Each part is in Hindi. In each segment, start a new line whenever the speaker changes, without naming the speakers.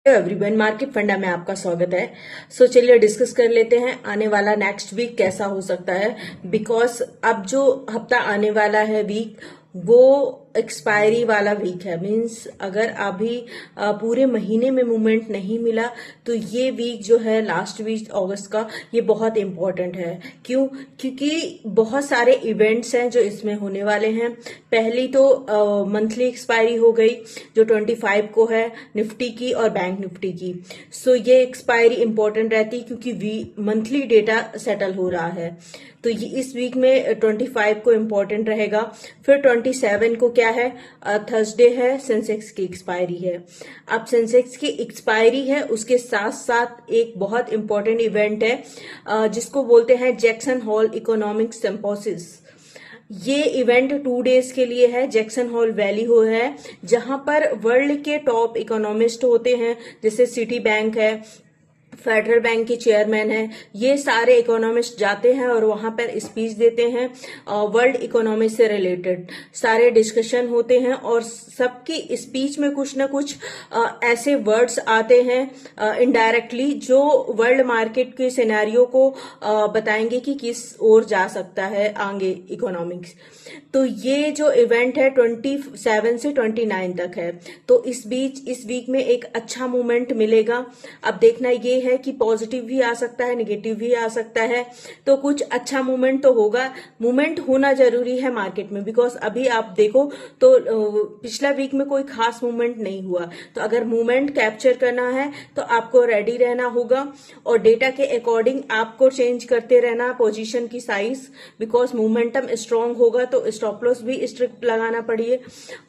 एवरीवन, मार्केट फंडा में आपका स्वागत है। सो चलिए डिस्कस कर लेते हैं आने वाला नेक्स्ट वीक कैसा हो सकता है। बिकॉज अब जो हफ्ता आने वाला है वीक वो एक्सपायरी वाला वीक है। मींस अगर अभी पूरे महीने में मूवमेंट नहीं मिला तो ये वीक जो है लास्ट वीक अगस्त का ये बहुत इंपॉर्टेंट है। क्यों? क्योंकि बहुत सारे इवेंट्स हैं जो इसमें होने वाले हैं। पहली तो मंथली एक्सपायरी हो गई जो 25 को है निफ्टी की और बैंक निफ्टी की। सो ये एक्सपायरी इंपॉर्टेंट रहती है क्योंकि मंथली डेटा सेटल हो रहा है। तो ये इस वीक में 25 को इम्पोर्टेंट रहेगा। फिर 27 को क्या है? थर्सडे है, सेंसेक्स की एक्सपायरी है। अब सेंसेक्स की एक्सपायरी है, उसके साथ साथ एक बहुत इंपॉर्टेंट इवेंट है जिसको बोलते हैं जैक्सन हॉल इकोनॉमिक सिम्पोसिस। ये इवेंट 2 डेज के लिए है। जैक्सन हॉल वैली हो है जहां पर वर्ल्ड के टॉप इकोनॉमिस्ट होते हैं, जैसे सिटी बैंक है, फेडरल बैंक के चेयरमैन है। ये सारे इकोनॉमिस्ट जाते हैं और वहां पर स्पीच देते हैं। वर्ल्ड इकोनॉमी से रिलेटेड सारे डिस्कशन होते हैं और सबकी स्पीच में कुछ ना कुछ ऐसे वर्ड्स आते हैं इनडायरेक्टली जो वर्ल्ड मार्केट के सिनेरियो को बताएंगे कि किस ओर जा सकता है आगे इकोनॉमिक्स। तो ये जो इवेंट है 27 से 29 तक है। तो इस वीक में एक अच्छा मूवमेंट मिलेगा। अब देखना ये है कि पॉजिटिव भी आ सकता है, नेगेटिव भी आ सकता है। तो कुछ अच्छा मूवमेंट तो होगा। मूवमेंट होना जरूरी है मार्केट में। बिकॉज अभी आप देखो तो पिछला वीक में कोई खास मूवमेंट नहीं हुआ। तो अगर मूवमेंट कैप्चर करना है तो आपको रेडी रहना होगा और डेटा के अकॉर्डिंग आपको चेंज करते रहना पोजीशन की साइज। बिकॉज मोमेंटम स्ट्रांग होगा तो स्टॉप लॉस भी स्ट्रिक्ट लगाना पड़िए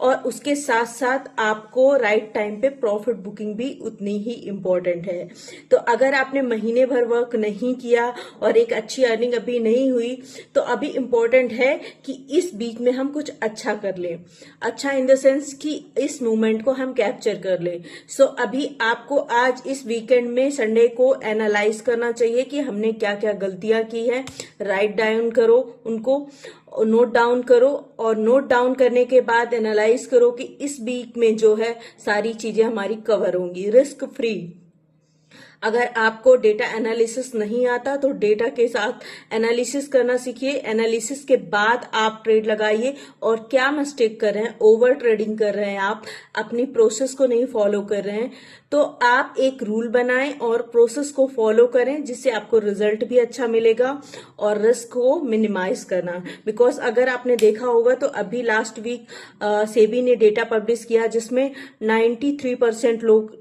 और उसके साथ साथ आपको राइट टाइम पे प्रॉफिट बुकिंग भी उतनी ही इंपॉर्टेंट है। तो अगर आपने महीने भर वर्क नहीं किया और एक अच्छी अर्निंग अभी नहीं हुई तो अभी इंपॉर्टेंट है कि इस बीच में हम कुछ अच्छा कर लें। अच्छा इन द सेंस कि इस मूवमेंट को हम कैप्चर कर लें। सो अभी आपको आज इस वीकेंड में संडे को एनालाइज करना चाहिए कि हमने क्या क्या गलतियां की हैं। राइट डाउन करो, उनको नोट डाउन करो और नोट डाउन करने के बाद एनालाइज करो कि इस वीक में जो है सारी चीजें हमारी कवर होंगी रिस्क फ्री। अगर आपको डेटा एनालिसिस नहीं आता तो डेटा के साथ एनालिसिस करना सीखिए। एनालिसिस के बाद आप ट्रेड लगाइए। और क्या मिस्टेक कर रहे हैं? ओवर ट्रेडिंग कर रहे हैं, आप अपनी प्रोसेस को नहीं फॉलो कर रहे हैं। तो आप एक रूल बनाएं और प्रोसेस को फॉलो करें जिससे आपको रिजल्ट भी अच्छा मिलेगा और रिस्क को मिनिमाइज करना। बिकॉज अगर आपने देखा होगा तो अभी लास्ट वीक सेबी ने डेटा पब्लिश किया जिसमें 93% लोग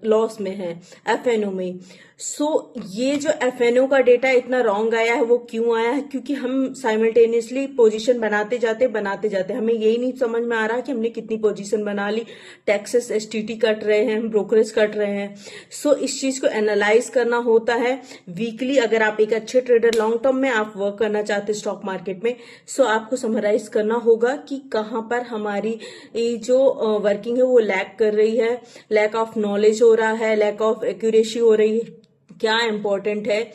लॉस में हैं एफएनओ में। सो ये जो एफएनओ का डेटा इतना रॉन्ग आया है वो क्यों आया है? क्योंकि हम साइमल्टेनियसली पोजीशन बनाते जाते हमें यही नहीं समझ में आ रहा कि हमने कितनी पोजीशन बना ली। टैक्सेस एसटीटी कट रहे हैं, हम ब्रोकरेज कट रहे हैं। सो इस चीज को एनालाइज करना होता है वीकली। अगर आप एक अच्छे ट्रेडर लॉन्ग टर्म में आप वर्क करना चाहते हैं स्टॉक मार्केट में, सो आपको समराइज करना होगा कि कहां पर हमारी जो वर्किंग है वो लैक कर रही है, लैक ऑफ नॉलेज हो रहा है, लैक ऑफ एक्यूरेसी हो रही है, क्या इंपॉर्टेंट है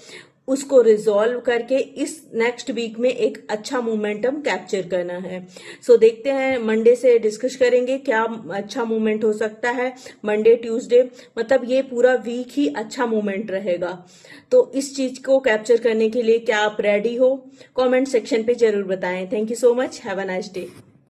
उसको रिजॉल्व करके इस नेक्स्ट वीक में एक अच्छा मोमेंटम कैप्चर करना है। सो देखते हैं, मंडे से डिस्कस करेंगे क्या अच्छा मूवमेंट हो सकता है। मंडे ट्यूसडे मतलब ये पूरा वीक ही अच्छा मूवमेंट रहेगा। तो इस चीज को कैप्चर करने के लिए क्या आप रेडी हो? कमेंट सेक्शन पे जरूर बताएं। Thank you so much. Have a nice day.